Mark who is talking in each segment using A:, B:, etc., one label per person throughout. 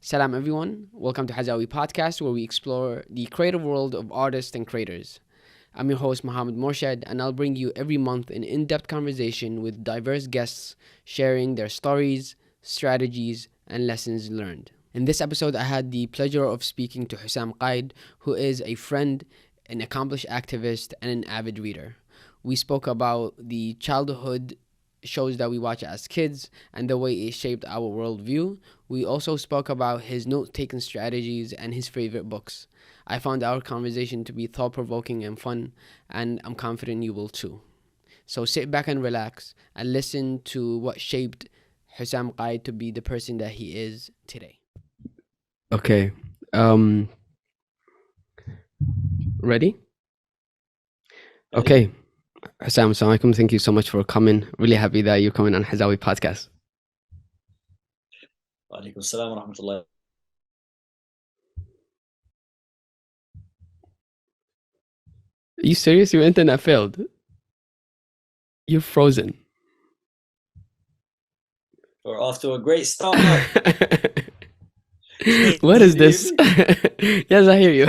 A: Salam everyone, welcome to Hazawi podcast where we explore the creative world of artists and creators. I'm your host Mohamed, and I'll bring you every month an in-depth conversation with diverse guests sharing their stories, strategies, and lessons learned. In this episode, I had the pleasure of speaking to Husam Kaid, who is a friend, an accomplished activist, and an avid reader. We spoke about the childhood shows that we watch as kids and the way it shaped our worldview. We also spoke about his note taking strategies and his favorite books. I found our conversation to be thought provoking and fun, and I'm confident you will too. So sit back and relax and listen to what shaped Husam Qaid to be the person that he is today. Okay. Um Ready? Okay. Husam, assalamu alaikum. Thank you so much for coming. Really happy that you're coming on Hazawi podcast.
B: وعليكم السلام ورحمة الله.
A: Are you serious? Your internet failed. You're frozen.
B: We're off to a great start.
A: What is this? Yes, I hear you.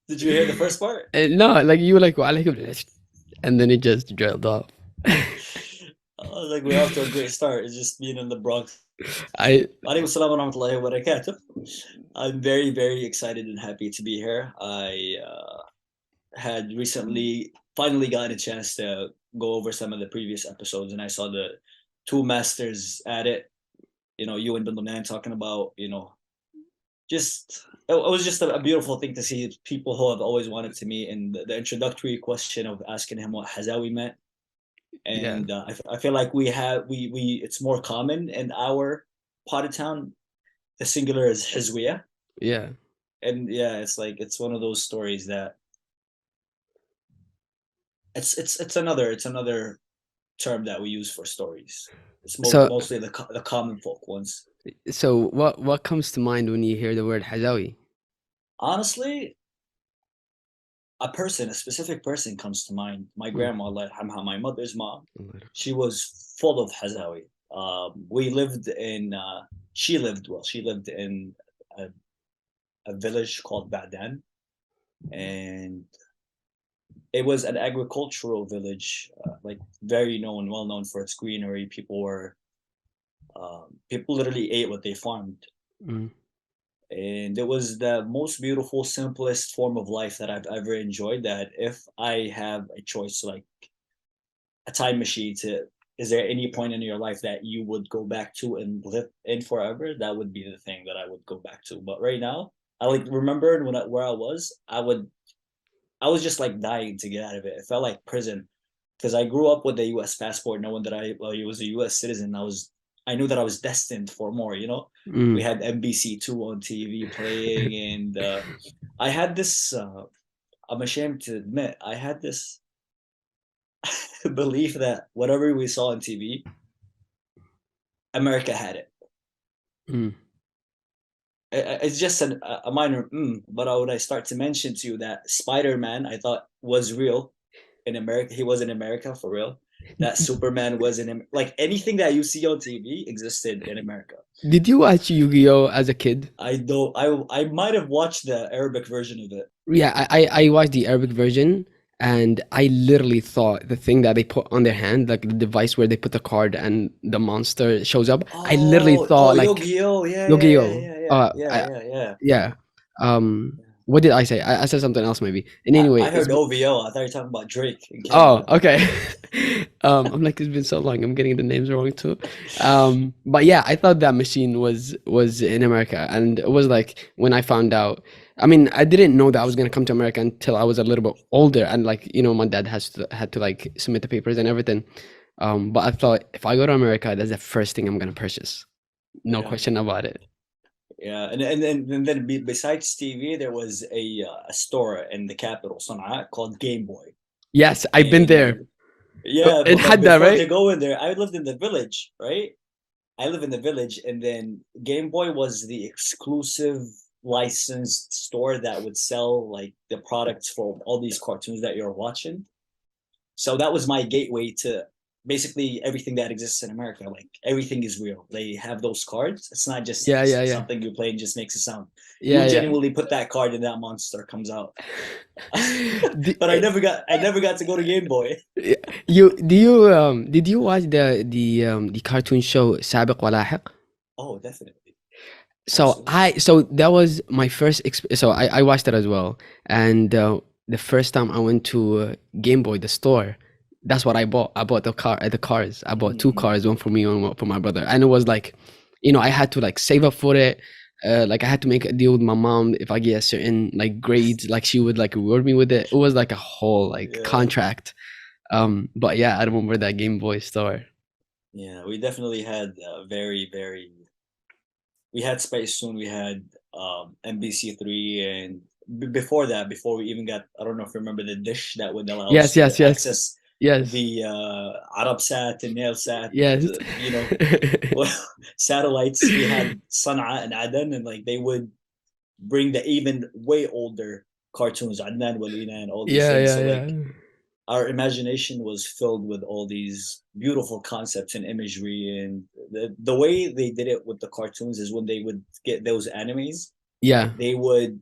B: Did you hear the first part?
A: No, like you were like, and then it just drilled off.
B: I was like, we're off to a great start. It's just being in the Bronx.
A: I
B: وعليكم السلام ورحمة الله وبركاته. I'm very, very excited and happy to be here. I had recently finally gotten a chance to go over some of the previous episodes, and I saw the two masters at it. You know, you and Bindoman talking about, just it was just a beautiful thing to see people who have always wanted to meet, and the introductory question of asking him what Hazawi meant. And I feel like we it's more common in our part of town. The singular is Hizwiya.
A: Yeah.
B: And yeah, it's like it's one of those stories that it's another term that we use for stories. It's mostly the common folk ones.
A: So what comes to mind when you hear the word Hazawi?
B: Honestly, a specific person comes to mind. My grandma, my mother's mom, she was full of Hazawi. She lived in a village called Badan, and it was an agricultural village, like very well known for its greenery. People literally ate what they farmed. And it was the most beautiful, simplest form of life that I've ever enjoyed. That if I have a choice, like a time machine, is there any point in your life that you would go back to and live in forever? That would be the thing that I would go back to. But right now, I remembered where I was. I was just like dying to get out of it. It felt like prison because I grew up with a U.S. passport, knowing that I was a U.S. citizen. I knew that I was destined for more. We had NBC2 on TV playing, and I had this. I'm ashamed to admit, I had this belief that whatever we saw on TV, America had it. It's just a minor, but when I start to mention to you that Spider-Man, I thought was real in America. He was in America for real. That Superman was like anything that you see on TV existed in America.
A: Did you watch Yu-Gi-Oh as a kid?
B: I don't. I might have watched the Arabic version of it.
A: Yeah, I watched the Arabic version, and I literally thought the thing that they put on their hand, like the device where they put the card and the monster shows up. I literally thought like
B: Yu-Gi-Oh,
A: yeah. What did I say? I said something else maybe. And anyway,
B: I heard OVO. I thought you were talking about Drake.
A: Oh, okay. I'm like, it's been so long. I'm getting the names wrong too. But yeah, I thought that machine was in America, and it was like when I found out. I mean, I didn't know that I was gonna come to America until I was a little bit older, and like my dad had to like submit the papers and everything. But I thought if I go to America, that's the first thing I'm gonna purchase. No question about it.
B: Yeah, and then besides TV, there was a store in the capital, Sana'a, called Game Boy.
A: Yes, I've been there.
B: Yeah,
A: it had that, right?
B: To go in there, I lived in the village, right? I live in the village, and then Game Boy was the exclusive licensed store that would sell like the products for all these cartoons that you're watching. So that was my gateway to basically everything that exists in America. Like everything is real. They have those cards. It's not just
A: Yeah, yeah, yeah.
B: something you play and just makes a sound. You
A: Yeah, yeah.
B: genuinely put that card and that monster comes out.
A: Do,
B: But I never got to go to Game Boy.
A: did you watch the cartoon show سابق ولاحق?
B: Oh, definitely. Absolutely.
A: So that was my first so I watched it as well, and the first time I went to Game Boy the store, that's what I bought the cars. I bought two
B: Mm-hmm.
A: cars, one for me, one for my brother, and it was like, I had to like save up for it. Like I had to make a deal with my mom if I get a certain like grades, like she would like reward me with it. It was like a whole like
B: Yeah.
A: contract. But yeah, I remember that Game Boy store.
B: Yeah, we definitely had very, very. We had Space Soon. We had NBC3, and before that, before we even got, I don't know if you remember the dish that would allow us
A: Yes,
B: to
A: yes, yes,
B: access
A: yes,
B: the Arabsat and Nailsat,
A: yes.
B: well, satellites. We had Sana'a and Aden, and like they would bring the even way older cartoons, Adnan Walina and all these
A: Yeah,
B: things.
A: yeah,
B: So
A: yeah.
B: like our imagination was filled with all these beautiful concepts and imagery, and the way they did it with the cartoons is when they would get those animes,
A: Yeah.
B: they would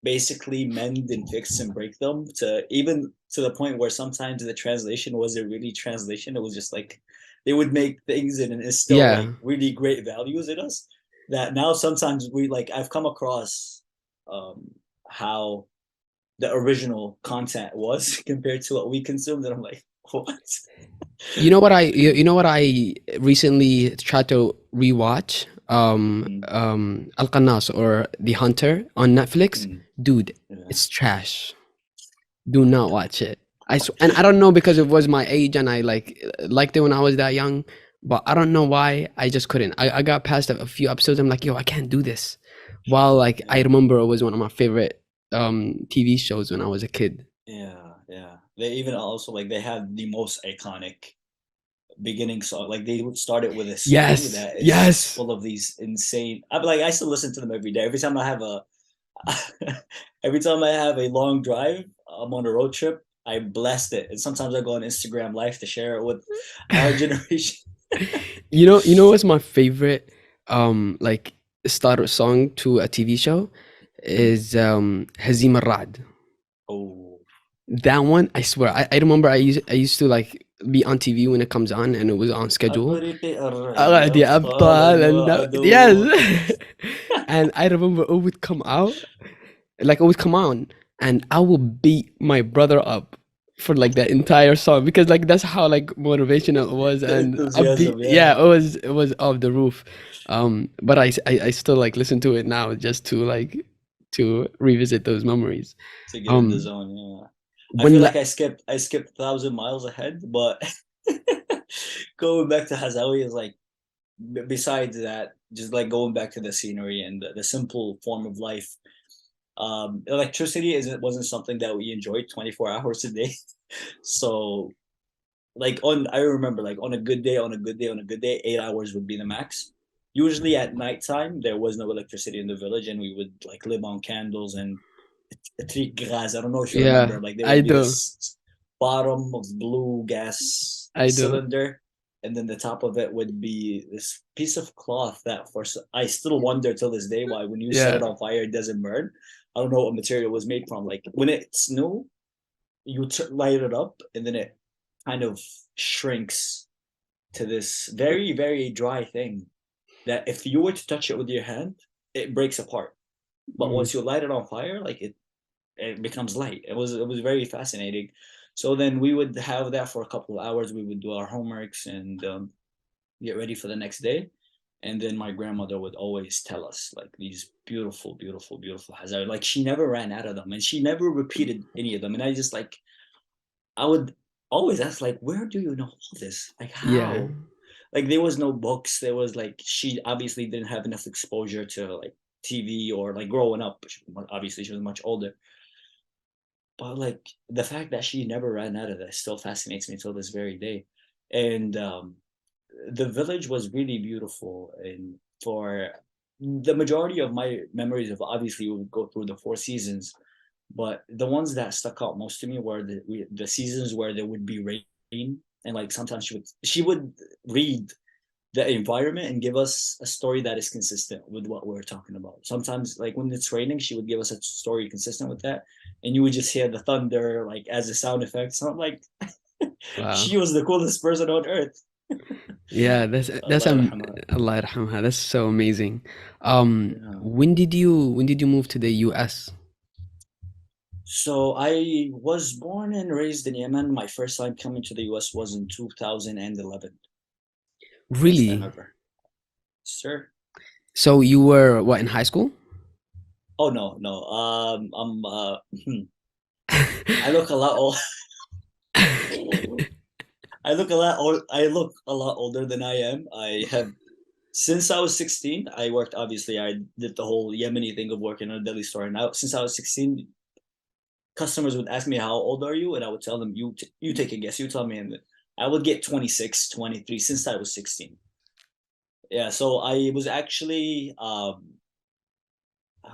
B: basically mend and fix and break them to even to the point where sometimes the translation wasn't really translation. It was just like they would make things and instill like
A: Yeah.
B: really great values in us that now sometimes we like I've come across how the original content was compared to what we consumed, and I'm like, what?
A: You know what I recently tried to rewatch?
B: Mm-hmm.
A: Al Qanas or The Hunter on Netflix.
B: Mm-hmm.
A: Dude,
B: Yeah.
A: it's trash. Do not watch it. And I don't know because it was my age and I like liked it when I was that young, but I don't know why I just couldn't. I got past a few episodes. I'm like, yo, I can't do this. While like I
B: Yeah.
A: remember it was one of my favorite TV shows when I was a kid.
B: Yeah. Yeah. They even also like they had the most iconic beginning song. Like they would start it with a song
A: Yes,
B: that is just
A: yes.
B: full of these insane. I'm like I still listen to them every day. Every time I have a every time I have a long drive, I'm on a road trip, I blast it. And sometimes I go on Instagram live to share it with our generation.
A: You know what's my favorite like starter song to a TV show
B: Mm.
A: is Hazim Rad.
B: Oh,
A: That one, I swear, I remember I used to like be on TV when it comes on and it was on schedule.
B: أطرق الرعد
A: أغادي
B: أبطالا
A: أبطال and
B: وعدو.
A: yes. And I remember it would come out, like it would come on, and I would beat my brother up for like the entire song because like that's how like motivational it was,
B: The
A: and I beat
B: enthusiasm,
A: yeah,
B: yeah.
A: it was off the roof. But I still like listen to it now just to like to revisit those memories.
B: To get in the
A: Um,
B: zone, yeah. I
A: when
B: feel like
A: la-
B: I skipped 1,000 miles ahead, but going back to Hazawi is like besides that, just like going back to the scenery and the simple form of life. Electricity wasn't something that we enjoyed 24 hours a day. So like on I remember like on a good day, on a good day, on a good day, 8 hours would be the max. Usually at nighttime there was no electricity in the village, and we would like live on candles and trick gas. I don't know if you remember,
A: yeah,
B: like there
A: I
B: would be
A: do,
B: this bottom of blue gas
A: I do.
B: cylinder, and then the top of it would be this piece of cloth that I still wonder till this day why when you set it
A: Yeah,
B: on fire it doesn't burn. I don't know what material it was made from. Like when it's new, you light it up and then it kind of shrinks to this very very dry thing that if you were to touch it with your hand, it breaks apart. But
A: mm,
B: once you light it on fire, like it becomes light. It was very fascinating. So then we would have that for a couple of hours. We would do our homeworks and get ready for the next day. And then my grandmother would always tell us like these beautiful, beautiful, beautiful hazard. Like she never ran out of them, and she never repeated any of them. And I just like I would always ask like, where do you know all this? Like
A: yeah,
B: how? Like there was no books. There was like she obviously didn't have enough exposure to like TV or like growing up. Obviously, she was much older, but like the fact that she never ran out of this still fascinates me till this very day. And the village was really beautiful, and for the majority of my memories of obviously we would go through the 4 seasons, but the ones that stuck out most to me were the seasons where there would be rain and like sometimes she would read the environment and give us a story that is consistent with what we're talking about. Sometimes, like when it's raining, she would give us a story consistent with that, and you would just hear the thunder like as a sound effect. So I'm like,
A: Wow.
B: she was the coolest person on earth.
A: Yeah, that's
B: Allah yarhamha.
A: Allah yarhamha. That's so amazing.
B: Yeah.
A: When did you move to the US?
B: So I was born and raised in Yemen. My first time coming to the US was in 2011. First time
A: Really?
B: ever. Sir.
A: So you were what, in high school?
B: Oh no, no. I'm I look a lot old. I look a lot old. I look a lot older than I am. I have since I was 16. I worked. Obviously, I did the whole Yemeni thing of working in a deli store. And now, since I was 16, customers would ask me, "How old are you?" And I would tell them, "You take a guess. You tell me." And I would get 26, 23 since I was 16. Yeah. So I was actually. Oh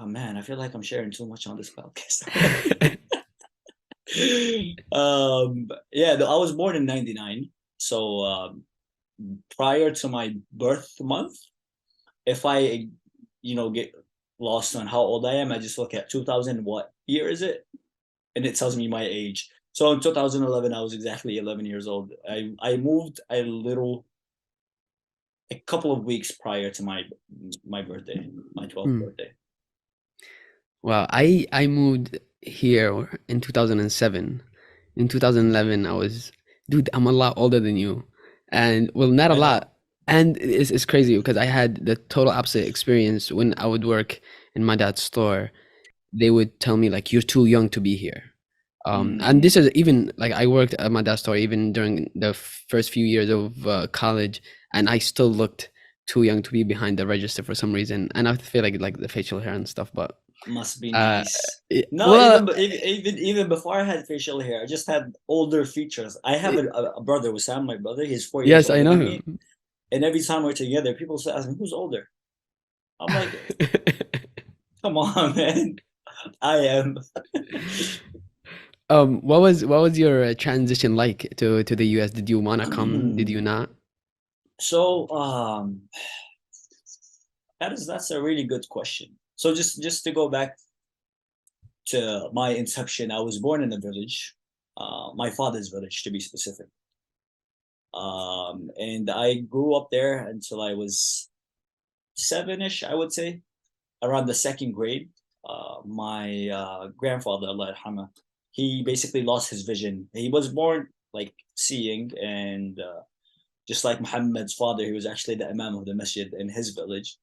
B: man, I feel like I'm sharing too much on this podcast. Yeah, I was born in 99. So prior to my birth month, if I, get lost on how old I am, I just look at 2000, what year is it? And it tells me my age. So in 2011, I was exactly 11 years old. I moved a couple of weeks prior to my birthday, my 12th
A: Hmm.
B: birthday.
A: Well, I moved here in 2007. In 2011, dude, I'm a lot older than you. And well, not a
B: I know.
A: lot. And it's crazy because I had the total opposite experience when I would work in my dad's store. They would tell me like, you're too young to be here. And this
B: Mm,
A: is even like I worked at my dad's store even during the first few years of college, and I still looked too young to be behind the register for some reason. And I feel like the facial hair and stuff, but
B: must be
A: uh,
B: nice. No,
A: well,
B: even before I had facial hair, I just had older features. I have a brother, Wissam, my brother. He's 4 years
A: yes, I
B: older
A: know
B: than me,
A: him.
B: and every time we're together, people say, ask me, "Who's older?" I'm like, "Come on, man, I am."
A: What was your transition like to the US? Did you wanna come? Did you not?
B: So, that's a really good question. So just to go back to my inception, I was born in a village, my father's village to be specific. And I grew up there until I was sevenish, I would say, around the second grade. My grandfather, Allah yarhamah, he basically lost his vision. He was born like seeing, and just like Muhammad's father, he was actually the imam of the masjid in his village.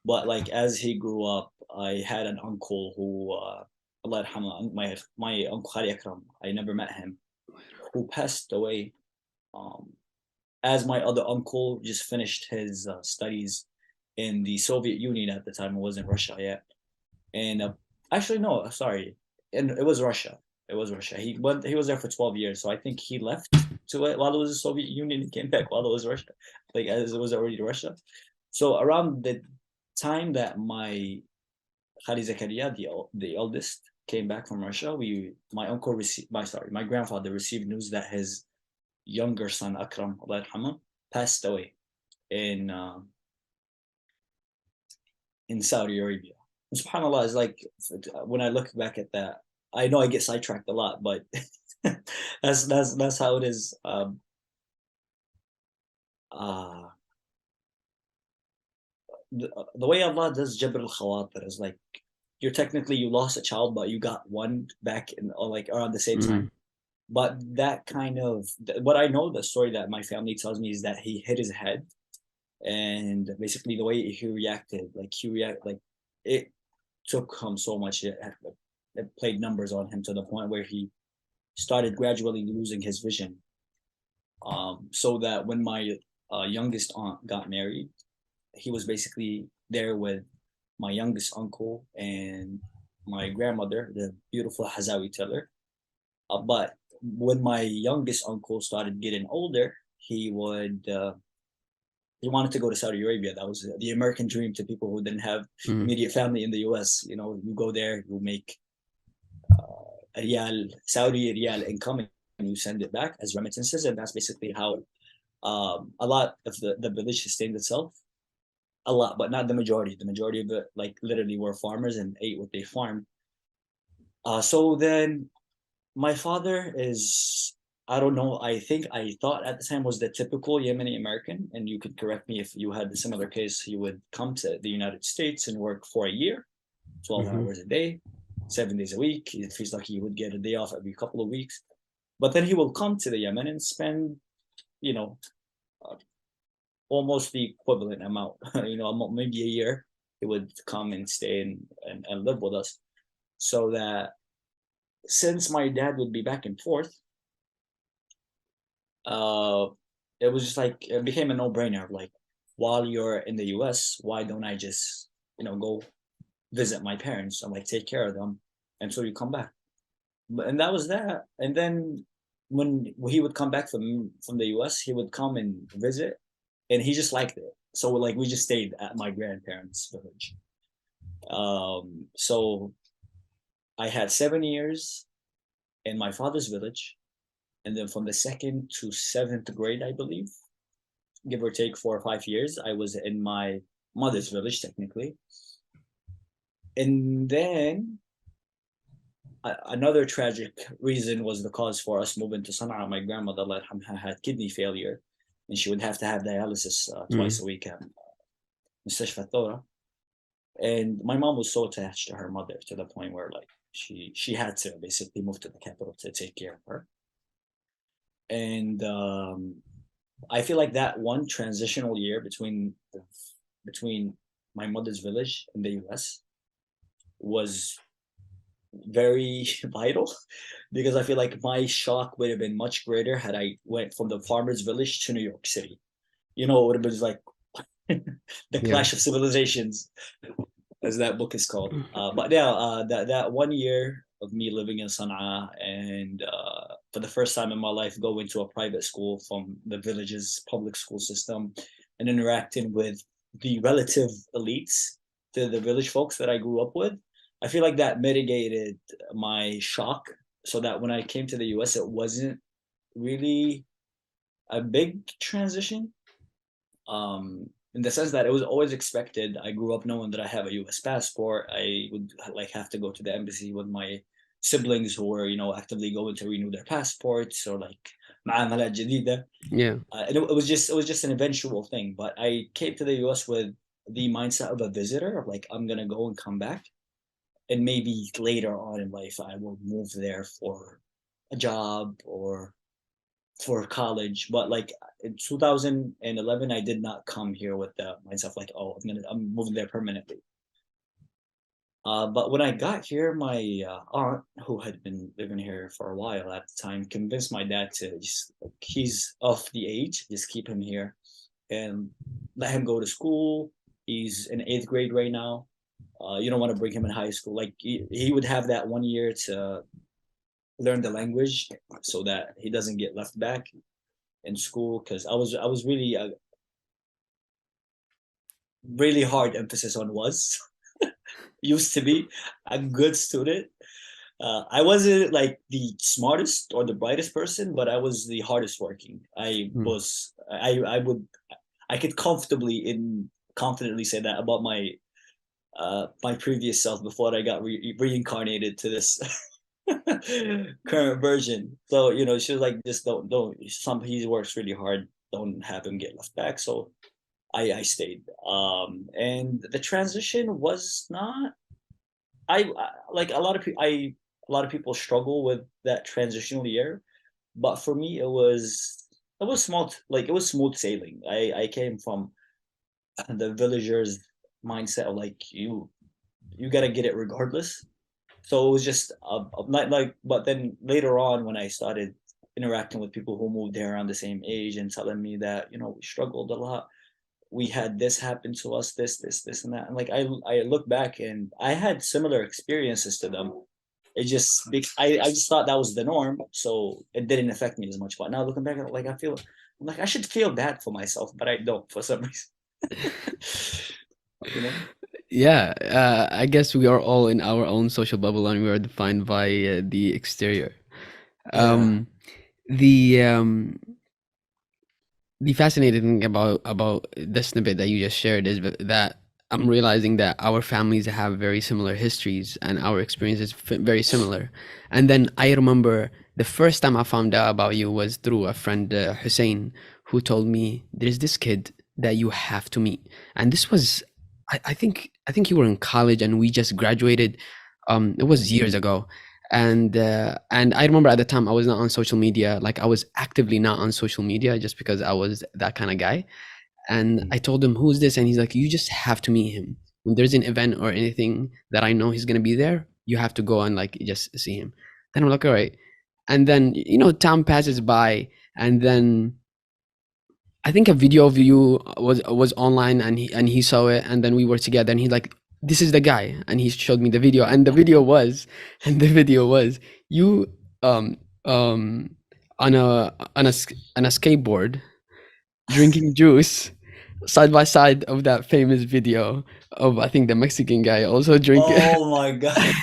B: But like as he grew up, I had an uncle who, Allah yarhamah, my uncle Khali Akram. I never met him, who passed away. Um, as my other uncle just finished his studies in the Soviet Union at the time. It wasn't Russia yet. And actually, no, sorry, and it was Russia. It was Russia. He was there for 12 years, so I think he left to it while it was the Soviet Union and came back while it was Russia, like as it was already Russia. So around the time that my Khali Zakaria, the eldest, came back from Russia, my grandfather received news that his younger son Akram, Allah yarhamah, passed away in uh, in Saudi Arabia. And subhanallah, is like when I look back at that, I know I get sidetracked a lot, but that's how it is. Uh, the way Allah does Jabr al Khawatir is like you lost a child, but you got one back in, or like around the same
A: Mm,
B: time. But that kind of what I know, the story that my family tells me is that he hit his head, and basically the way he reacted, like it took him so much. It played numbers on him to the point where he started gradually losing his vision. So that when my youngest aunt got married, he was basically there with my youngest uncle and my grandmother, the beautiful Hazawi teller. But when my youngest uncle started getting older, he wanted to go to Saudi Arabia. That was the American dream to people who didn't have
A: mm.
B: immediate family in the US. You go there, you make a Saudi Riyal income, you send it back as remittances, and that's basically how a lot of the village sustained itself. A lot, but not the majority. The majority of it, like literally, were farmers and ate what they farmed. So then my father is, I don't know, I think I thought at the time was the typical Yemeni American, and you could correct me if you had a similar case. He would come to the United States and work for a year, 12
A: Mm-hmm.
B: hours a day, 7 days a week. If he's lucky, he would get a day off every couple of weeks. But then he will come to the Yemen and spend, you know, uh, almost the equivalent amount, maybe a year. He would come and stay and live with us. So that since my dad would be back and forth, uh, it was just like it became a no-brainer. Like, while you're in the US, why don't I just, go visit my parents and like take care of them until you come back? And that was that. And then when he would come back from the US, he would come and visit, and he just liked it. So like we just stayed at my grandparents' village. So I had 7 years in my father's village, and then from the second to seventh grade, I believe, give or take 4 or 5 years, I was in my mother's village technically. And then another tragic reason was the cause for us moving to Sana'a. My grandmother, Allah yarhamha, had kidney failure, and she would have to have dialysis twice a week at Mustashfa Thora. And my mom was so attached to her mother to the point where like she had to basically move to the capital to take care of her. And I feel like that one transitional year between my mother's village in the US was very vital, because I feel like my shock would have been much greater had I went from the farmer's village to New York City. It would have been like the
A: Yeah.
B: clash of civilizations, as that book is called. But yeah, that 1 year of me living in Sana'a, and for the first time in my life going to a private school from the village's public school system, and interacting with the relative elites to the village folks that I grew up with, I feel like that mitigated my shock, so that when I came to the US, it wasn't really a big transition. In the sense that it was always expected. I grew up knowing that I have a US passport. I would like have to go to the embassy with my siblings who were, actively going to renew their passports, or like معاملات جديدة.
A: Yeah.
B: And it was just an eventual thing. But I came to the US with the mindset of a visitor, of like, I'm gonna go and come back, and maybe later on in life I will move there for a job or for college. But like in 2011, I did not come here with the mindset like, oh, I'm moving there permanently. But when I got here, my aunt, who had been living here for a while at the time, convinced my dad to just, like, he's of the age, just keep him here and let him go to school. He's in eighth grade right now. You don't want to bring him in high school. Like he would have that 1 year to learn the language, so that he doesn't get left back in school. Because I was really really hard emphasis on was used to be a good student. I wasn't like the smartest or the brightest person, but I was the hardest working. I could confidently say that about my previous self before I got reincarnated to this current version. So she was like, just don't. He works really hard. Don't have him get left back. So I stayed. And the transition was not. Like a lot of people struggle with that transitional year, but for me it was small. Like it was smooth sailing. I came from the villagers mindset of like, you gotta get it regardless. So it was just not like. But then later on, when I started interacting with people who moved there around the same age and telling me that we struggled a lot, we had this happen to us, this and that, and like I look back and I had similar experiences to them. I just thought that was the norm, so it didn't affect me as much. But now looking back, like I'm like, I should feel bad for myself, but I don't for some reason. you know
A: Yeah, I guess we are all in our own social bubble and we are defined by the exterior.
B: yeah.
A: Um, the um the fascinating thing about the snippet that you just shared is that I'm realizing that our families have very similar histories and our experiences very similar. And then I remember the first time I found out about you was through a friend, Hussein, who told me there's this kid that you have to meet. And this was, I think you were in college and we just graduated. It was years ago, and I remember at the time I was not on social media. Like I was actively not on social media just because I was that kind of guy. And I told him, who's this? And he's like, you just have to meet him. When there's an event or anything that I know he's gonna be there, you have to go and like just see him. Then I'm like, all right. And then time passes by, and then I think a video of you was online, and he saw it, and then we were together, and he's like, "This is the guy," and he showed me the video, and the video was, and the video was you um on a skateboard drinking juice side by side of that famous video of, I think, the Mexican guy also drinking.
B: Oh my god.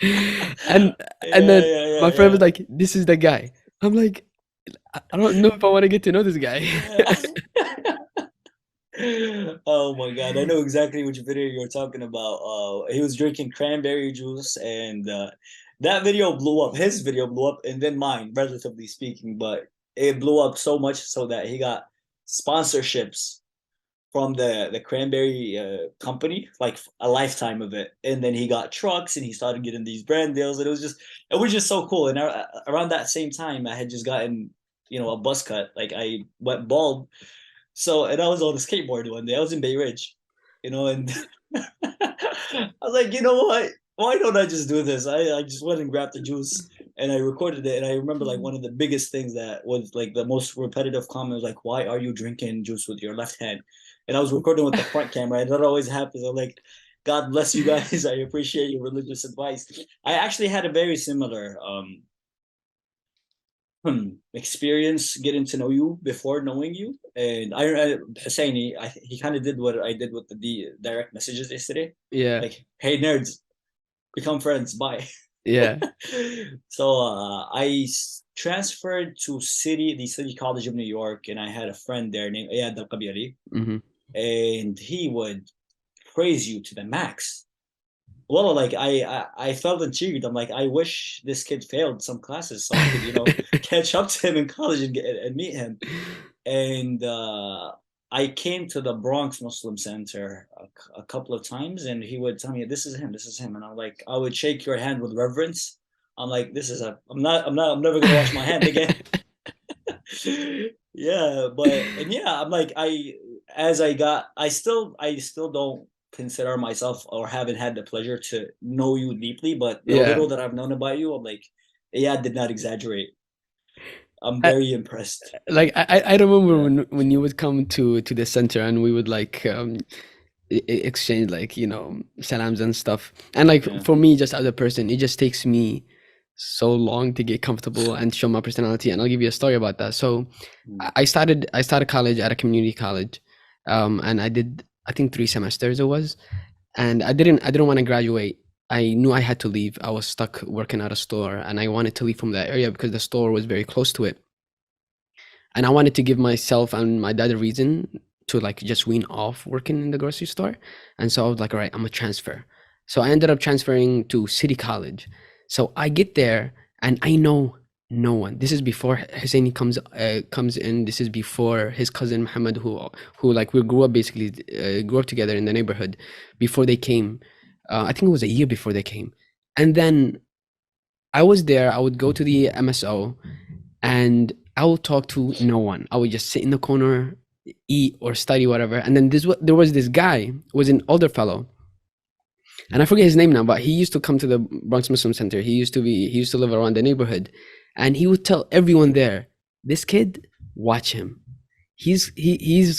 A: and and
B: Yeah,
A: then
B: yeah, yeah,
A: my friend
B: yeah.
A: was like, "This is the guy." I'm like, I don't know if I want to get to know this guy.
B: Yeah. Oh my god, I know exactly which video you're talking about. He was drinking cranberry juice, and that video blew up. His video blew up, and then mine, relatively speaking, but it blew up so much so that he got sponsorships from the cranberry company, like a lifetime of it. And then he got trucks, and he started getting these brand deals, and it was just so cool. And around that same time, I had just gotten a buzz cut. Like I went bald, so, and I was on a skateboard one day. I was in Bay Ridge, and I was like, you know what? Why don't I just do this? I just went and grabbed the juice, and I recorded it. And I remember like one of the biggest things that was like the most repetitive comment was like, "Why are you drinking juice with your left hand?" And I was recording with the front camera, and that always happens. I'm like, God bless you guys. I appreciate your religious advice. I actually had a very similar experience getting to know you before knowing you. And Husseini, he kind of did what I did with the direct messages yesterday.
A: Yeah,
B: Like, hey nerds, become friends. Bye.
A: yeah.
B: So transferred to the City College of New York, and I had a friend there named Ayad Al Kabiri,
A: Hmm.
B: and he would praise you to the max. Well, like I felt intrigued. I'm like, I wish this kid failed some classes so I could, catch up to him in college and meet him. And I came to the Bronx Muslim Center a couple of times, and he would tell me, "This is him. This is him." And I'm like, I would shake your hand with reverence. I'm like, "This is a. I'm never gonna wash my hand again." Yeah, and yeah, I'm like, I still don't consider myself, or haven't had the pleasure to know you deeply, but the
A: Yeah.
B: little that I've known about you, I'm like, yeah, I did not exaggerate. I'm
A: I,
B: very impressed.
A: like I remember
B: Yeah,
A: when you would come to the center, and we would like exchange, like, salams and stuff. And like
B: yeah.
A: for me, just as a person, it just takes me so long to get comfortable and show my personality. And I'll give you a story about that. So
B: Mm.
A: I started college at a community college, and I did, I think, 3 semesters it was. And I didn't want to graduate. I knew I had to leave. I was stuck working at a store, and I wanted to leave from that area because the store was very close to it. And I wanted to give myself and my dad a reason to like just wean off working in the grocery store. And so I was like, all right, I'm gonna transfer. So I ended up transferring to City College. So I get there, and I know no one. This is before Husseini comes in. This is before his cousin Mohamed, who like we grew up, basically grew up together in the neighborhood before they came. I think it was a year before they came. And then I was there. I would go to the MSO, and I will talk to no one. I would just sit in the corner, eat or study, whatever. And then there was this guy, was an older fellow, and I forget his name now, but he used to come to the Bronx Muslim Center. He used to live around the neighborhood, and he would tell everyone there, "This kid, watch him. He's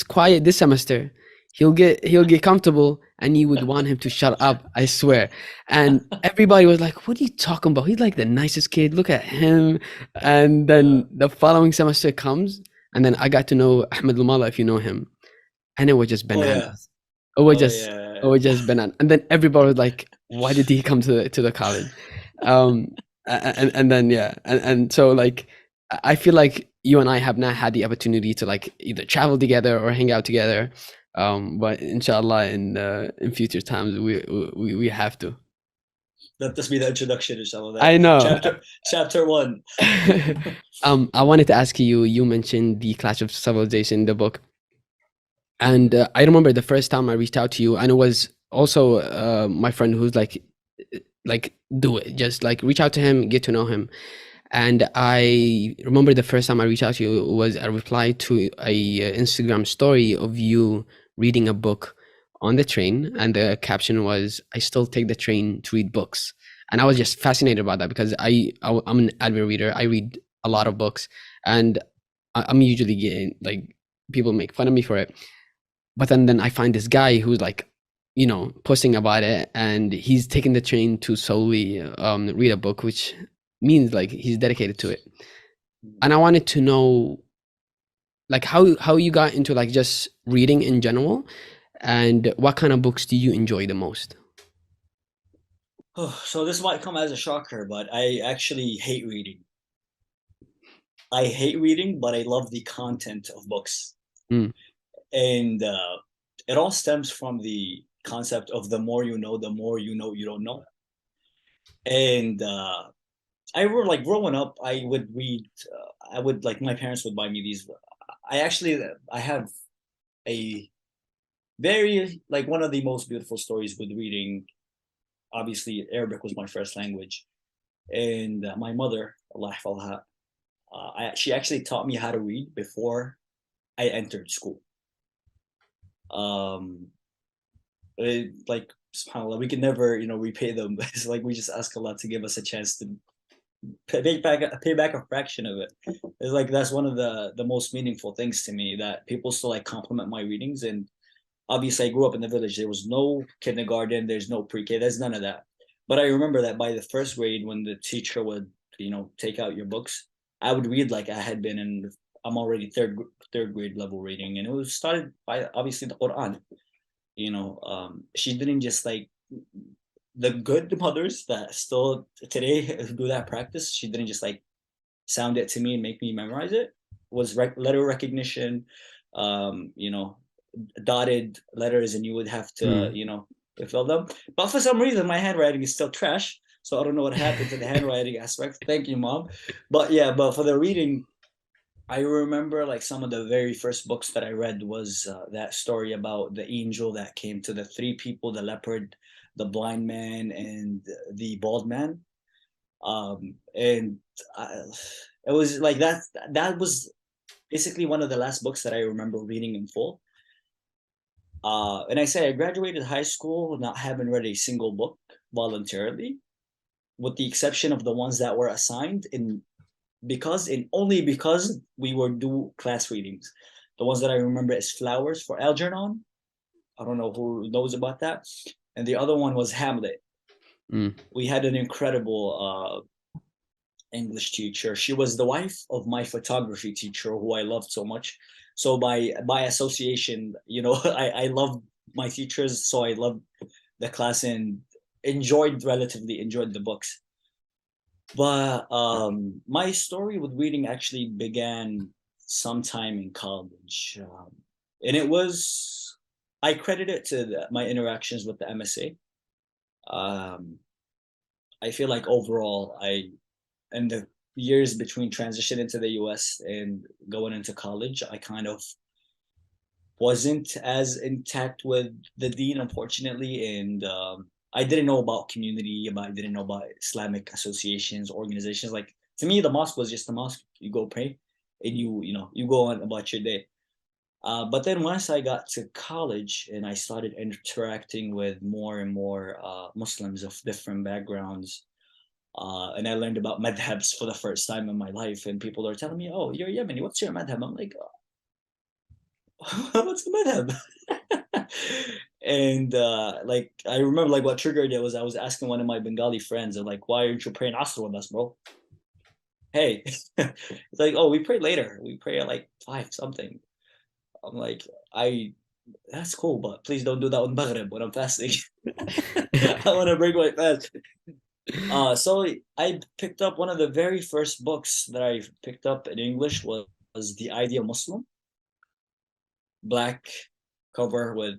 A: quiet this semester. He'll get comfortable," and you would want him to shut up, I swear. And everybody was like, "What are you talking about? He's like the nicest kid. Look at him." And
B: Yeah.
A: then the following semester comes, and then I got to know Ahmed Lumala, if you know him, and it was just
B: Oh yeah.
A: bananas. It was
B: Oh
A: just it
B: yeah.
A: was just bananas. And then everybody was like, "Why did he come to the college?" Um, and then yeah, and so like I feel like you and I have not had the opportunity to like either travel together or hang out together, but inshallah in future times we have to.
B: Let this be the introduction, inshallah. That
A: I know.
B: chapter one.
A: I wanted to ask you. You mentioned the Clash of Civilization, the book, and I remember the first time I reached out to you, and it was also my friend who's like do it, just like reach out to him, get to know him. And I remember the first time I reached out to you was a reply to a Instagram story of you reading a book on the train, and the caption was, "I still take the train to read books." And I was just fascinated about that because I'm an avid reader. I read a lot of books, and I'm usually getting like people make fun of me for it. But then I find this guy who's like, posting about it, and he's taking the train to solely read a book, which means like he's dedicated to it. And I wanted to know like how you got into like just reading in general, and what kind of books do you enjoy the most?
B: So this might come as a shocker, but I actually hate reading. I hate reading, but I love the content of books.
A: Mm,
B: And it all stems from the concept of the more you know, the more you know you don't know. And I were like growing up, I would read. I would like my parents would buy me these. I have a very like one of the most beautiful stories with reading. Obviously, Arabic was my first language, and my mother, Allah yahfadha, she actually taught me how to read before I entered school. Um, like subhanallah, we can never repay them. It's like we just ask Allah to give us a chance to pay back a fraction of it. It's like that's one of the most meaningful things to me, that people still like compliment my readings. And obviously I grew up in the village. There was no kindergarten, there's no pre-K, there's none of that. But I remember that by the first grade, when the teacher would take out your books, I would read like I had been in. I'm already third grade level reading, and it was started by obviously the Quran. She didn't just like the good mothers that still today do that practice. She didn't just like sound it to me and make me memorize it. Was letter recognition, um, you know, dotted letters, and you would have to,
A: mm.
B: fill them. But for some reason, my handwriting is still trash. So I don't know what happened to the handwriting aspect. Thank you, mom. But yeah, but for the reading, I remember like some of the very first books that I read was that story about the angel that came to the three people: the leopard, the blind man, and the bald man. And I, it was like that. That was basically one of the last books that I remember reading in full. And I say I graduated high school not having read a single book voluntarily, with the exception of the ones that were assigned in only because we were due class readings. The ones that I remember is Flowers for Algernon. I don't know who knows about that. And the other one was Hamlet.
A: Mm.
B: We had an incredible English teacher. She was the wife of my photography teacher, who I loved so much. So by association, I loved my teachers, so I loved the class and relatively enjoyed the books. But my story with reading actually began sometime in college, and I credit it to my interactions with the MSA. Um, I feel like overall, in the years between transition into the US and going into college, I kind of wasn't as intact with the dean, unfortunately. And I didn't know about community, I didn't know about Islamic associations, organizations. Like, to me, the mosque was just the mosque. You go pray, and you go on about your day. But then once I got to college and I started interacting with more and more Muslims of different backgrounds, and I learned about madhabs for the first time in my life, and people are telling me, "Oh, you're Yemeni. What's your madhab?" I'm like, "What's the madhab?" And like I remember, like what triggered it was I was asking one of my Bengali friends, and like, "Why aren't you praying Asr with us, bro?" Hey, it's like, "Oh, we pray later. We pray at like 5 something." I'm like, I that's cool, but please don't do that with Maghrib when I'm fasting. I want to break my fast. So I picked up one of the very first books that I picked up in English was The Ideal Muslim, black cover with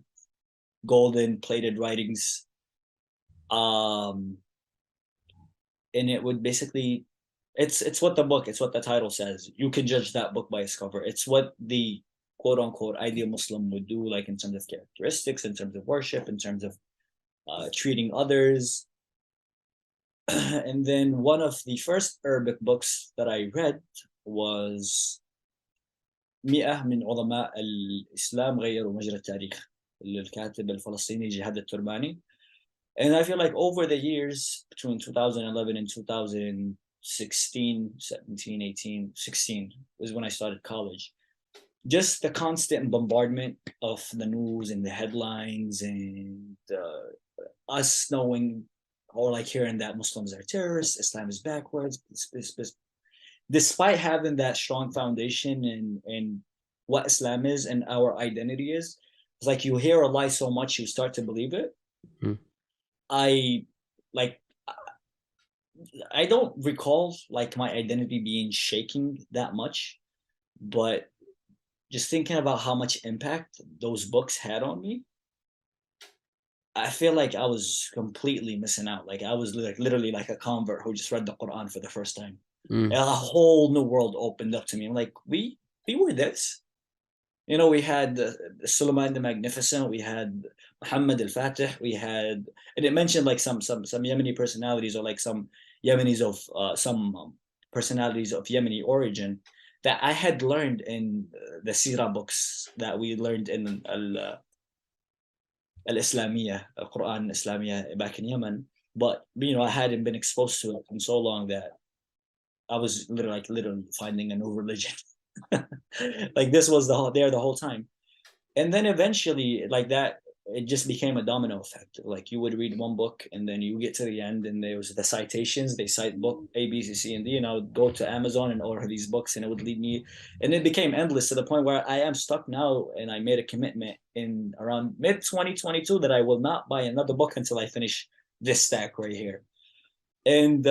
B: golden plated writings. Um, and it would basically, it's what the title says. You can judge that book by its cover. It's what the quote unquote ideal Muslim would do, like in terms of characteristics, in terms of worship, in terms of treating others. And then one of the first Arabic books that I read was مئة من علماء الإسلام غيروا مجرى التاريخ للكاتب الفلسطيني جهاد الترباني. And I feel like over the years between 2011 and 2016, 17, 18, 16 was when I started college. Just the constant bombardment of the news and the headlines and us knowing or like hearing that Muslims are terrorists, Islam is backwards, despite having that strong foundation in what Islam is and our identity is, it's like you hear a lie so much you start to believe it. Mm. I like I don't recall like my identity being shaking that much, but just thinking about how much impact those books had on me, I feel like I was completely missing out. Like I was like literally like a convert who just read the Quran for the first time. Mm. A whole new world opened up to me. I'm like, we were this. You know, we had Suleiman the Magnificent, we had Muhammad al-Fatih, we had, and it mentioned like some Yemeni personalities or like some Yemenis of some personalities of Yemeni origin that I had learned in the Sirah books that we learned in al-Islamiyah, Quran Islamiyah back in Yemen. But you know, I hadn't been exposed to it in so long that I was literally finding a new religion. Like this was the whole time. And then eventually like that it just became a domino effect. Like you would read one book and then you get to the end and there was the citations, they cite book A, B, C, C, and D, and I would go to Amazon and order these books and it would lead me, and it became endless to the point where I am stuck now, and I made a commitment in around mid 2022 that I will not buy another book until I finish this stack right here. And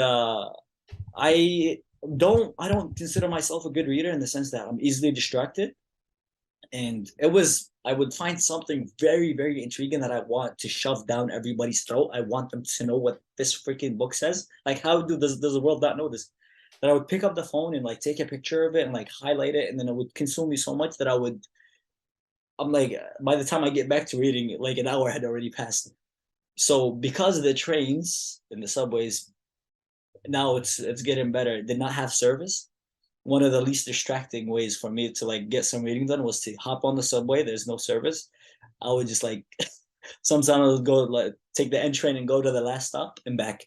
B: I don't consider myself a good reader in the sense that I'm easily distracted. And I would find something very, very intriguing that I want to shove down everybody's throat. I want them to know what this freaking book says. Like, how does the world not know this? That I would pick up the phone and like take a picture of it and like highlight it, and then it would consume me so much that I'm like, by the time I get back to reading, like an hour had already passed. So because of the trains and the subways, now it's getting better. Did not have service. One of the least distracting ways for me to like get some reading done was to hop on the subway. There's no service. I would just like sometimes I would go like take the N train and go to the last stop and back.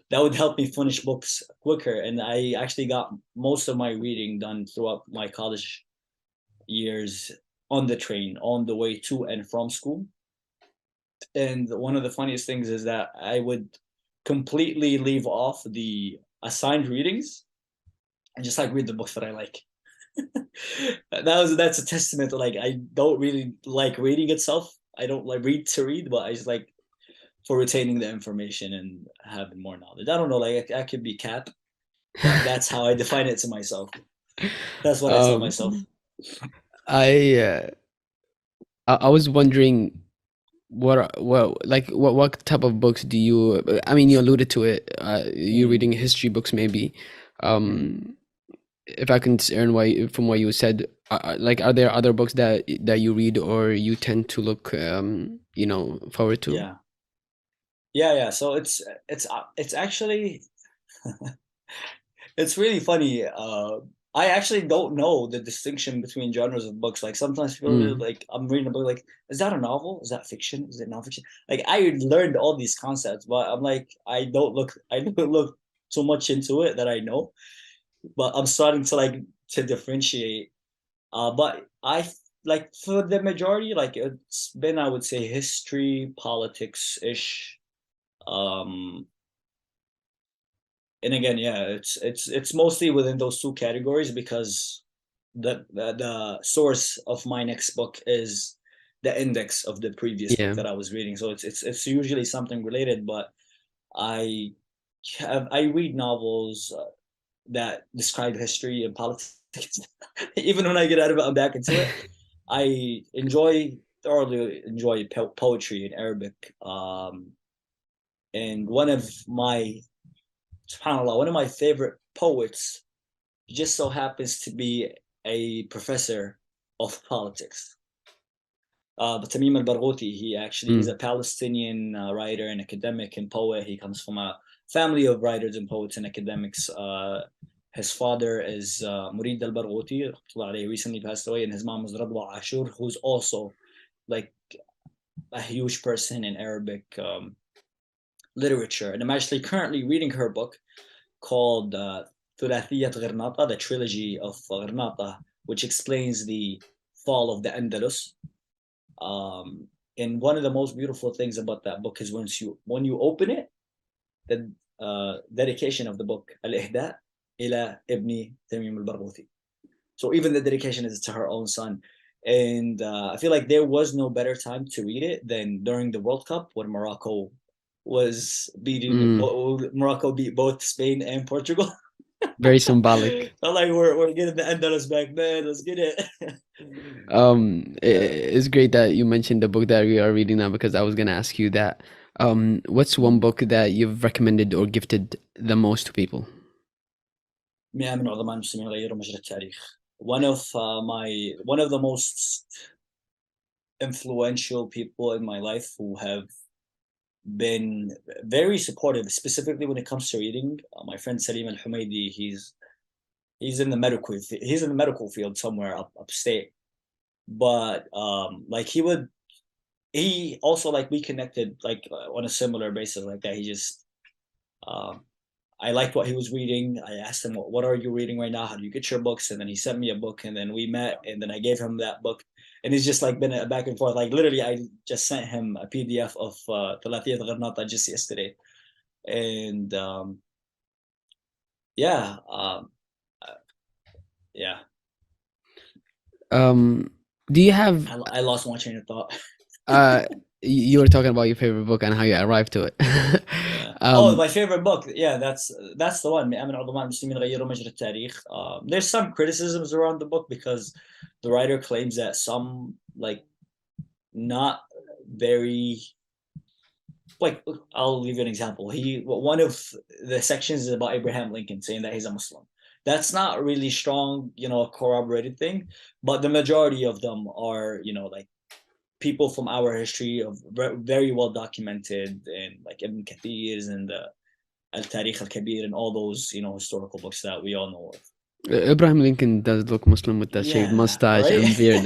B: That would help me finish books quicker. And I actually got most of my reading done throughout my college years on the train, on the way to and from school. And one of the funniest things is that I would completely leave off the assigned readings and just like read the books that I like. That's a testament to like I don't really like reading itself. I don't like read to read, but I just like for retaining the information and having more knowledge. I don't know, like I could be cap, but that's how I define it to myself. That's what I tell myself.
A: I was wondering what type of books do you, I mean, you alluded to it, you're reading history books maybe. If I can discern from what you said, like are there other books that you read or you tend to look forward to?
B: Yeah. So it's actually it's really funny. I actually don't know the distinction between genres of books. Like sometimes people like I'm reading a book like, is that a novel? Is that fiction? Is it nonfiction? Like I learned all these concepts, but I'm like I don't look too much into it that I know. But I'm starting to like to differentiate. But I like for the majority, like it's been I would say history, politics ish. And again, yeah, it's mostly within those two categories because the source of my next book is the index of the previous book that I was reading. So it's usually something related, but I I read novels that describe history and politics. Even when I get out of it, I'm back into it. I thoroughly enjoy poetry in Arabic. And subhanAllah, one of my favorite poets just so happens to be a professor of politics. But Tamim al-Barghouti, he's
A: Mm.
B: a Palestinian writer and academic and poet. He comes from a family of writers and poets and academics. His father is Murid al-Barghouti, recently passed away, and his mom is Radwa Ashur, who's also like a huge person in Arabic literature. And I'm actually currently reading her book called ثلاثية غرناطة, the trilogy of Gharnata, which explains the fall of the Andalus. And one of the most beautiful things about that book is when you open it, the dedication of the book, Al-Ihda ila ibni Tamim al-Barghouti. So even the dedication is to her own son. And I feel like there was no better time to read it than during the World Cup when
A: Mm.
B: Morocco beat both Spain and Portugal.
A: Very symbolic.
B: Felt like we're getting the Andalus back, man. Let's get it. Yeah.
A: It's great that you mentioned the book that we are reading now because I was gonna ask you that. What's one book that you've recommended or gifted the most to people?
B: مئة من عظماء المسلمين غيروا مجرى التاريخ. One of the most influential people in my life who have been very supportive, specifically when it comes to reading. My friend Salim Al Humaydi, he's in the medical field somewhere upstate, but like he also like we connected like on a similar basis like that. He just um, I liked what he was reading. I asked him, "What are you reading right now? How do you get your books?" And then he sent me a book, and then we met, and then I gave him that book, and it's just like been a back and forth. Like literally, I just sent him a PDF of Thalathiyat Gharnata just yesterday, and yeah, uh, yeah.
A: Um, do you have
B: I lost my train of thought.
A: uh you were talking about your favorite book and how you arrived to it.
B: Yeah. Oh,
A: um
B: my favorite book. Yeah, that's the one. مئة من عظماء المسلمين غيروا مجرى التاريخ. There's some criticisms around the book because the writer claims that some like not very like I'll give you an example. One of the sections is about Abraham Lincoln saying that he's a Muslim. That's not really strong, corroborated thing, but the majority of them are, like people from our history of very well documented and like Ibn Kathir's and the Al Tarikh Al Kabir and all those, historical books that we all know of.
A: Abraham Lincoln does look Muslim with that shaved
B: Yeah,
A: mustache
B: right.
A: and beard.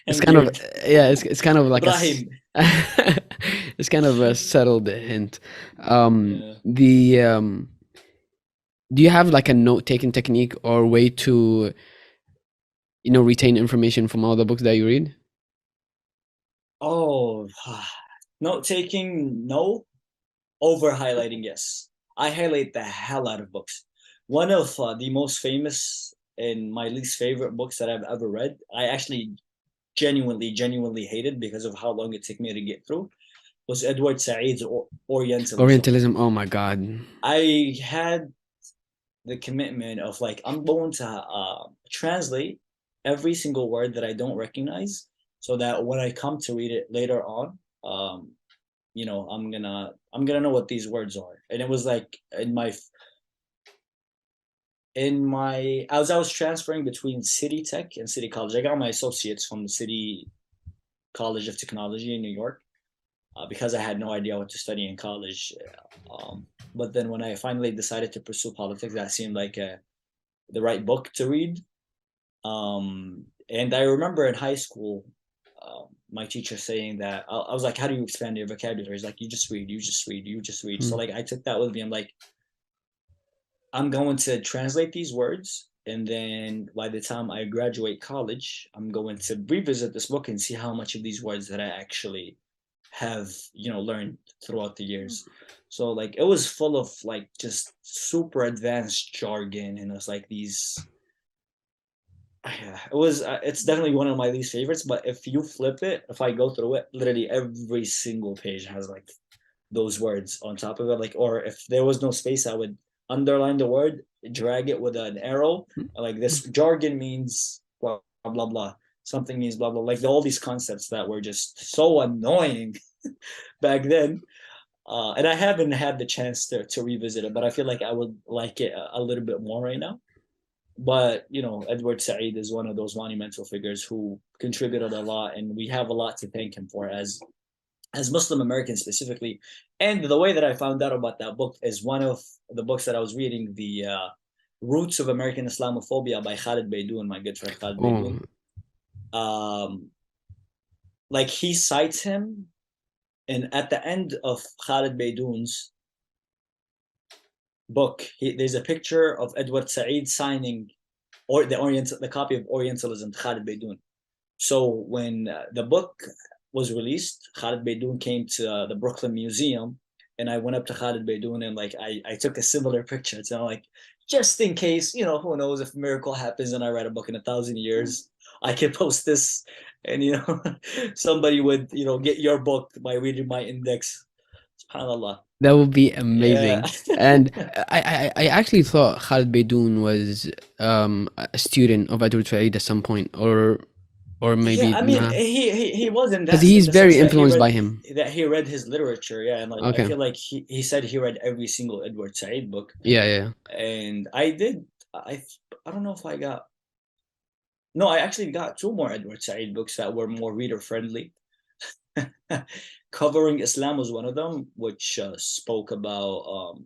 A: It's
B: And
A: kind of
B: beard.
A: yeah, it's kind of like
B: Ibrahim.
A: it's kind of a subtle hint.
B: Yeah.
A: The do you have like a note-taking technique or way to retain information from all the books that you read?
B: Oh, note taking, no. Over highlighting, yes. I highlight the hell out of books. One of the most famous and my least favorite books that I've ever read, I actually genuinely hated because of how long it took me to get through, was Edward Said's Orientalism.
A: Orientalism. Oh my God.
B: I had the commitment of like, I'm going to translate every single word that I don't recognize so that when I come to read it later on, I'm gonna know what these words are. And it was like as I was transferring between City Tech and City College. I got my associates from the City College of Technology in New York because I had no idea what to study in college. But then when I finally decided to pursue politics, that seemed like the right book to read. And I remember in high school, my teacher saying that I was like, "How do you expand your vocabulary?" He's like, "You just read, you just read, you just read." So
A: Hmm.
B: like I took that with me. I'm like, I'm going to translate these words, and then by the time I graduate college, I'm going to revisit this book and see how much of these words that I actually have, learned throughout the years. So like it was full of like just super advanced jargon, and it was like these. Yeah, it's definitely one of my least favorites. But if you flip it, if I go through it, literally every single page has like those words on top of it. Like, or if there was no space, I would underline the word, drag it with an arrow. Like this jargon means blah blah blah. Something means blah blah. Like all these concepts that were just so annoying back then. And I haven't had the chance to revisit it, but I feel like I would like it a little bit more right now. But you know, Edward Said is one of those monumental figures who contributed a lot, and we have a lot to thank him for as Muslim Americans specifically. And the way that I found out about that book is one of the books that I was reading, the Roots of American Islamophobia by Khaled Beydoun, my good friend Khaled
A: Oh,
B: Beydoun. Like he cites him, and at the end of Khaled Beydoun's book, there's a picture of Edward Said signing or the copy of Orientalism to Khaled Beydoun. So when the book was released, Khaled Beydoun came to the Brooklyn Museum, and I went up to Khaled Beydoun and like I took a similar picture. So I'm like, just in case, you know, who knows if a miracle happens and I write a book in 1,000 years, I can post this, and you know, somebody would get your book by reading my index. SubhanAllah.
A: that would be
B: Yeah.
A: amazing. And I actually thought Khaled Beydoun was a student of Edward Said at some point, or
B: Yeah,
A: maybe
B: I mean,
A: not,
B: he was in
A: because
B: that in
A: he's
B: the sense
A: very influenced by him.
B: that he read his literature, yeah, and like I
A: Okay.
B: feel like he said he read every single Edward Said book,
A: Yeah, yeah.
B: and I did. I don't know if I got. No, I actually got two more Edward Said books that were more reader friendly. Covering Islam was one of them, which spoke about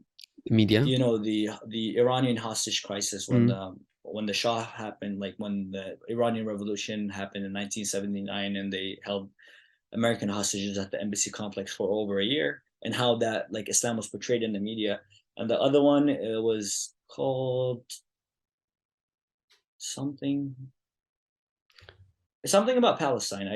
A: Media.
B: the Iranian hostage crisis
A: Mm.
B: when the Shah happened, like when the Iranian Revolution happened in 1979, and they held American hostages at the embassy complex for over a year, and how that like Islam was portrayed in the media. And the other one was called something something about Palestine.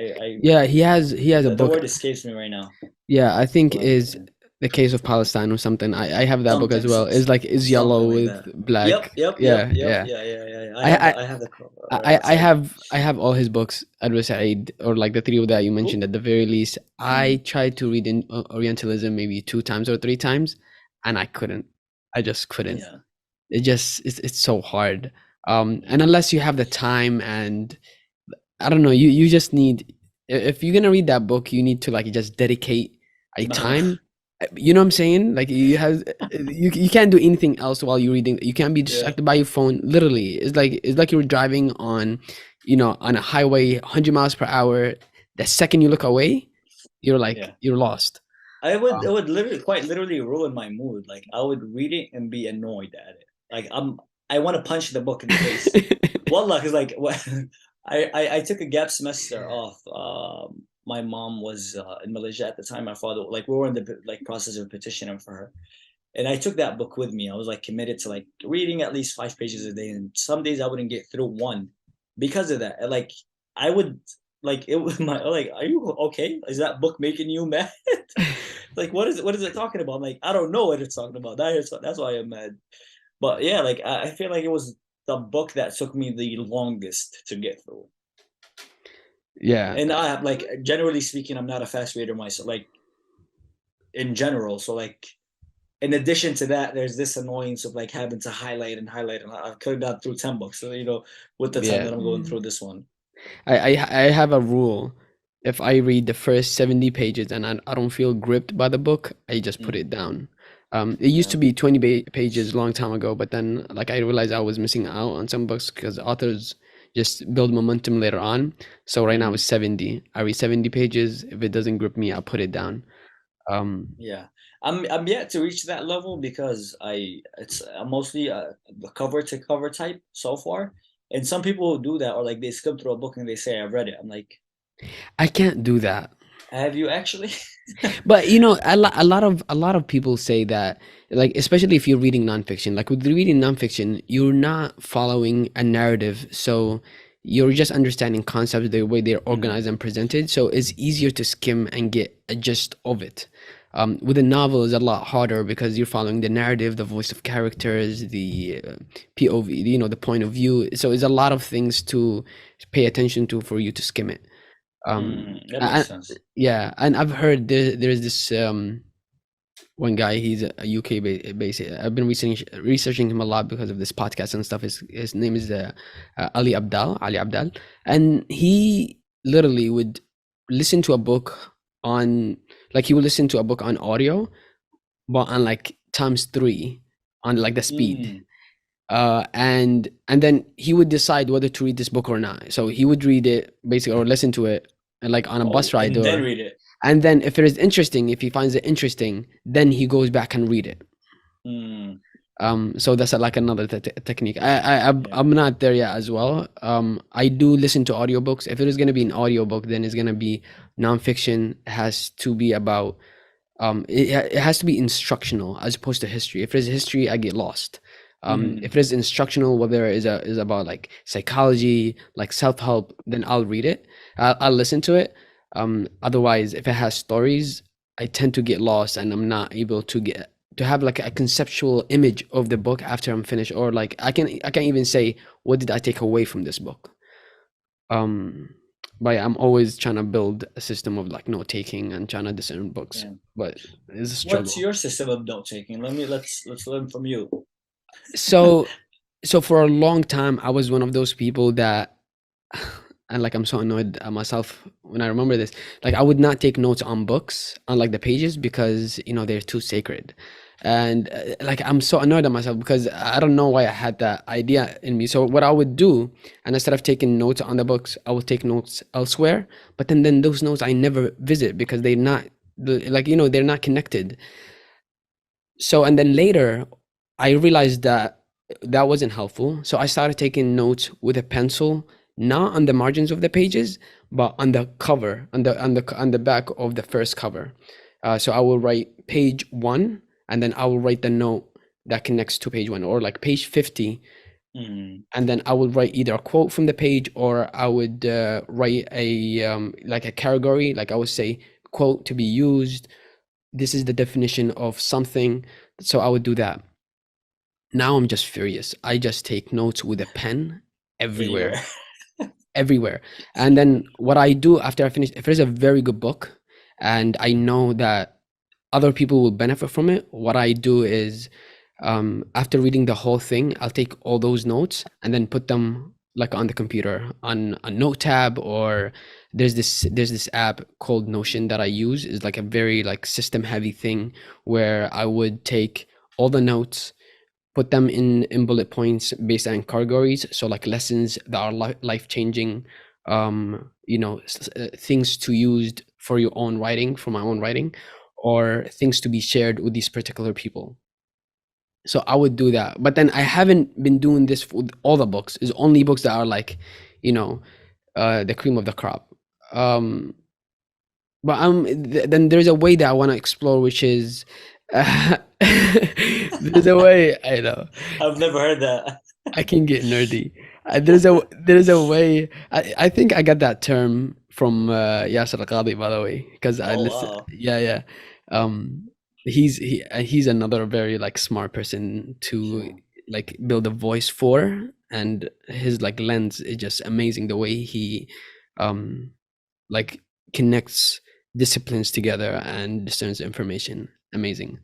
A: Yeah, he has a
B: The
A: book.
B: word escapes me right now,
A: Yeah, I think
B: but
A: is the case of Palestine or something. I have that book as
B: something
A: well. It's like is
B: something
A: yellow
B: like
A: with
B: that. Yep,
A: black.
B: yep, yep,
A: Yeah,
B: yep,
A: yeah.
B: yeah, yeah, yeah, yeah.
A: I I
B: I have the
A: I
B: outside.
A: have all his books, Edward Said, or like the three that you mentioned
B: Cool.
A: at the very least.
B: Mm.
A: I tried to read in Orientalism maybe 2 times or 3 times, and I couldn't. I just couldn't.
B: Yeah.
A: It's so hard. And
B: Yeah.
A: unless you have the time, and I don't know, you just need, if you're gonna read that book, you need to like just dedicate a time. You know what I'm saying? Like you can't do anything else while you're reading. You can't be
B: Yeah.
A: distracted by your phone. Literally, it's like you're driving on a highway 100 miles per hour. The second you look away,
B: Yeah.
A: you're lost.
B: It would literally quite literally ruin my mood. Like I would read it and be annoyed at it. Like I want to punch the book in the face. Wallah, because like what I took a gap semester off. My mom was in Malaysia at the time. My father, like we were in the like process of petitioning for her, and I took that book with me. I was like committed to like reading at least 5 pages a day, and some days I wouldn't get through one because of that. And, like I would like it was my like, are you okay? Is that book making you mad? Like what is it talking about? I'm like, I don't know what it's talking about. That's why I'm mad. But yeah, like I feel like it was the book that took me the longest to get through.
A: Yeah.
B: And I like generally speaking, I'm not a fast reader myself, like in general. So like in addition to that, there's this annoyance of like having to highlight and highlight, and I could have got through 10 books. So with the time
A: Yeah.
B: that I'm going through this one.
A: I have a rule. If I read the first 70 pages and I don't feel gripped by the book, I just put
B: Mm,
A: it down. It used
B: yeah.
A: to be 20 pages a long time ago, but then like I realized I was missing out on some books because authors just build momentum later on. So right now
B: Mm,
A: it's 70. I read 70 pages. If it doesn't grip me, I'll put it down.
B: yeah. I'm yet to reach that level because I'm mostly the cover to cover type so far. And some people who do that, or like they skim through a book and they say I've read it. I'm like,
A: I can't do that.
B: have you actually?
A: But a lot of people say that, like, especially if you're reading nonfiction, like with reading nonfiction, you're not following a narrative, so you're just understanding concepts the way they're
B: Mm,
A: organized and presented. So it's easier to skim and get a gist of it. With a novel, is a lot harder because you're following the narrative, the voice of characters, the POV, the point of view. So it's a lot of things to pay attention to for you to skim it.
B: that makes sense.
A: Yeah, and I've heard there's this one guy. He's a UK based. I've been researching him a lot because of this podcast and stuff. His name is Ali Abdal, and he literally would listen to a book on, like, he would listen to a book on audio, but on like times three on like the speed.
B: Mm.
A: And then he would decide whether to read this book or not. So he would read it basically, or listen to it, like on a bus
B: Oh,
A: ride,
B: and then
A: or,
B: read it.
A: and then if it is interesting, if he finds it interesting, then he goes back and read it.
B: Mm.
A: So that's like another technique.
B: Yeah.
A: I'm not there yet as well. I do listen to audiobooks. If it is going to be an audiobook, then it's going to be nonfiction. It has to be about, it has to be instructional as opposed to history. If there's history, I get lost.
B: Mm.
A: If it is instructional, whether it is about like psychology, like self-help, then I'll read it. I'll listen to it. Otherwise, if it has stories, I tend to get lost and I'm not able to have like a conceptual image of the book after I'm finished, or like I can't even say what did I take away from this book. Um, but yeah, I'm always trying to build a system of like note taking and trying to discern books,
B: Yeah.
A: but it's a
B: What's
A: struggle.
B: your system of note taking? Let's learn from you.
A: So so for a long time I was one of those people that and like I'm so annoyed at myself when I remember this. Like I would not take notes on books, on like the pages, because you know they're too sacred. And like I'm so annoyed at myself because I don't know why I had that idea in me. So what I would do, and instead of taking notes on the books, I would take notes elsewhere. But then those notes I never visit because they're not like, you know, they're not connected. So, and then later, I realized that that wasn't helpful. So I started taking notes with a pencil, not on the margins of the pages, but on the cover, on the back of the first cover. So I will write page one, and then I will write the note that connects to page one, or like page 50,
B: Mm.
A: and then I would write either a quote from the page, or I would write a like a category, like I would say quote to be used. This is the definition of something. So I would do that. Now I'm just furious. I just take notes with a pen everywhere,
B: Anywhere.
A: everywhere. And then what I do after I finish, if there's a very good book and I know that other people will benefit from it, what I do is, after reading the whole thing, I'll take all those notes and then put them like on the computer on a note tab, or there's this app called Notion that I use. Is like a very like system heavy thing where I would take all the notes, put them in bullet points based on categories, so like lessons that are life changing, things to use for your own writing, for my own writing, or things to be shared with these particular people. So I would do that, but then I haven't been doing this for all the books. It's only books that are like, you know the cream of the crop. um but then there's a way that I want to explore, which is, there's a way, I know,
B: I've never heard that.
A: I can get nerdy. There's a way. I think I got that term from Yasser Al-Qadi, by the way, because I
B: Oh
A: listen.
B: wow.
A: Yeah, yeah. Um, he's another very like smart person to
B: Sure.
A: like build a voice for, and his like lens is just amazing. The way he, um, like connects disciplines together and discerns information. Amazing.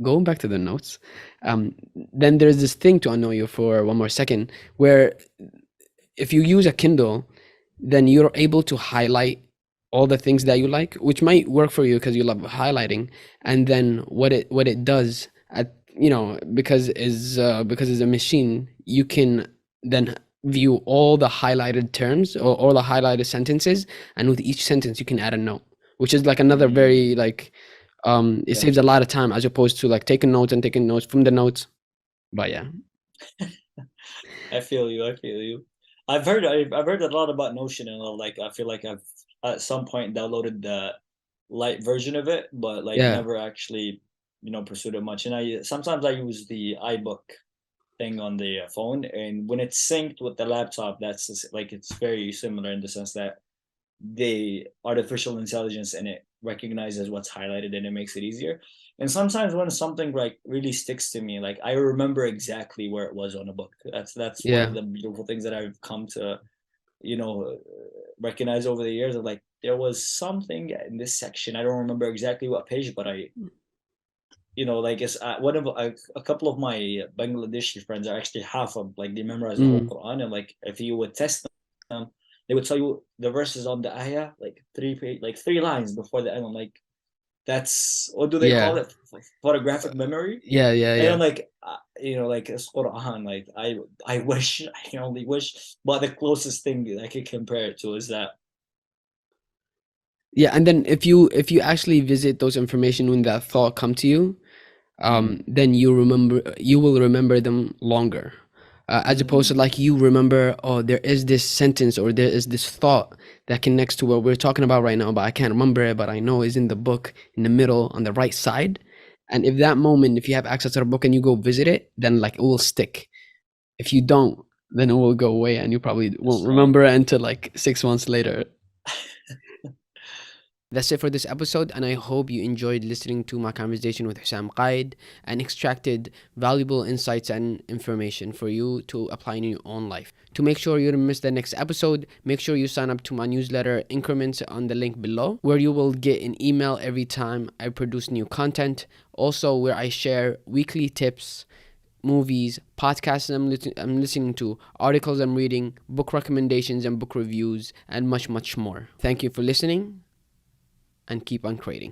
A: Going back to the notes, then there's this thing, to annoy you for one more second, where if you use a Kindle, then you're able to highlight all the things that you like, which might work for you because you love highlighting. And then what it does, because it's a machine, you can then view all the highlighted terms, or all the highlighted sentences, and with each sentence you can add a note, which is like another
B: Mm.
A: very like, it
B: Yeah.
A: saves a lot of time as opposed to like taking notes and taking notes from the notes. But yeah.
B: I feel you. I feel you. I've heard a lot about Notion, and like I feel like I've at some point downloaded the light version of it, but like
A: Yeah.
B: never actually pursued it much. And I sometimes I use the iBook thing on the phone, and when it's synced with the laptop, like it's very similar in the sense that the artificial intelligence and it recognizes what's highlighted and it makes it easier. And sometimes when something like really sticks to me, like I remember exactly where it was on a book. That's one
A: Yeah.
B: of the beautiful things that I've come to recognize over the years of like there was something in this section. I don't remember exactly what page, but I, like it's one of a couple of my Bangladeshi friends are actually half of like they memorize the whole
A: Mm.
B: Quran, and like if you would test them, they would tell you the verses on the ayah like like 3 lines before the end. I'm like, that's what do they call
A: Yeah.
B: it? Like photographic memory.
A: Yeah, yeah,
B: And
A: yeah.
B: I'm like, like it's Quran. Like I wish, I can only wish, but the closest thing that I could compare it to is that.
A: Yeah, and then if you actually visit those information when that thought come to you,
B: Mm,
A: then you will remember them longer, as opposed to
B: mm,
A: like you remember, oh, there is this sentence or there is this thought that connects to what we're talking about right now, but I can't remember it, but I know is in the book in the middle on the right side. And if that moment, if you have access to the book and you go visit it, then like it will stick. If you don't, then it will go away and you probably won't
B: that's right.
A: remember it until like 6 months later. That's it for this episode, and I hope you enjoyed listening to my conversation with Husam Kaid and extracted valuable insights and information for you to apply in your own life. To make sure you don't miss the next episode, make sure you sign up to my newsletter Increments on the link below, where you will get an email every time I produce new content. Also, where I share weekly tips, movies, podcasts I'm listening to, articles I'm reading, book recommendations and book reviews, and much, much more. Thank you for listening and keep on creating.